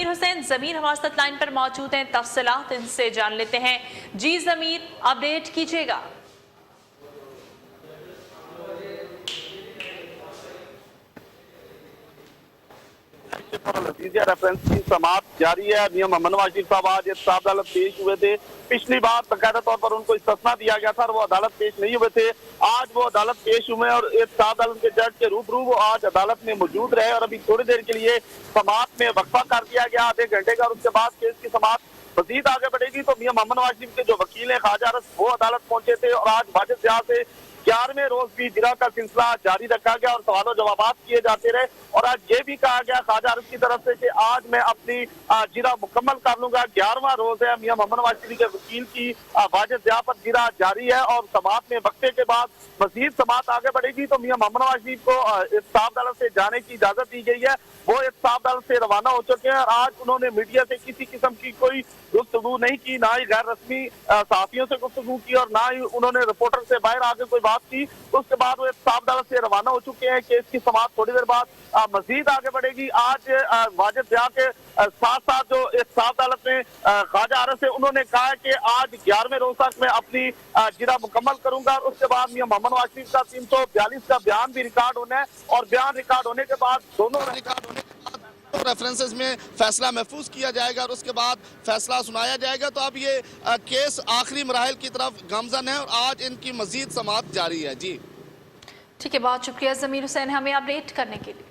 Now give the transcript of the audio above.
जमीर हुसैन जमीर हमारे साथ लाइन पर मौजूद हैं, तफसीलात इनसे जान लेते हैं। जी जमीर, अपडेट कीजिएगा। रेफरेंस की समाप्त जारी है। मियां मोहम्मद नवाज शरीफ साहब आज इंसाफ अदालत पेश हुए थे। पिछली बार बाकायदा तौर पर उनको इस्तिस्ना दिया गया था और वो अदालत पेश नहीं हुए थे। आज वो अदालत पेश हुए और इंसाफ अदालत के जज के रूबरू वो आज अदालत में मौजूद रहे और अभी थोड़ी देर के लिए समाप्त में वक्फा कर दिया गया आधे घंटे का और उसके बाद केस की समाप्त मजीद आगे बढ़ेगी। तो मियां मोहम्मद नवाज शरीफ के जो वकील है ख्वाजा अरस वो अदालत पहुंचे थे और आज वाजिद ज़िया से 11वें रोज भी जिरा का सिलसिला जारी रखा गया और सवालों जवाब किए जाते रहे और आज ये भी कहा गया ख्वाजा अरस की तरफ से कि आज मैं अपनी जिरा मुकम्मल कर लूंगा। 11वां रोज है। मियां मोहम्मद नवाज शरीफ के वकील की वाजिद ज़िया पर जिरा जारी है और समाअत में वक्फे के बाद मजीद समाअत आगे बढ़ेगी। तो मियां मोहम्मद नवाज शरीफ को इंसाफ अदालत से जाने की इजाजत दी गई है। वो इंसाफ अदालत से रवाना हो चुके हैं और आज उन्होंने मीडिया से किसी किस्म की कोई गुफ्तगू नहीं की, ना ही गैर रस्मी सहाफियों से गुफ्तगू की और ना ही उन्होंने रिपोर्टर से बाहर आके कोई बात की। उसके बाद वो इंसाफ अदालत से रवाना हो चुके हैं। केस की समाअत थोड़ी देर बाद मजीद आगे बढ़ेगी। आज वाजिद ज़िया के साथ साथ जो इंसाफ अदालत में ख्वाजा अरस है उन्होंने कहा है कि आज 11वें रोज तक मैं अपनी जिरा मुकम्मल करूंगा और उसके बाद मियां मोहम्मद नवाज शरीफ का 342 का बयान भी रिकॉर्ड होना है और बयान रिकॉर्ड होने के बाद दोनों रिकॉर्ड होने के बाद रेफरेंसेस में फैसला महफूज किया जाएगा और उसके बाद फैसला सुनाया जाएगा। तो अब ये केस आखिरी मराहल की तरफ गामजन है और आज इनकी मजीद समाअत जारी है। जी ठीक है, बहुत शुक्रिया जमीर हुसैन हमें अपडेट करने के लिए।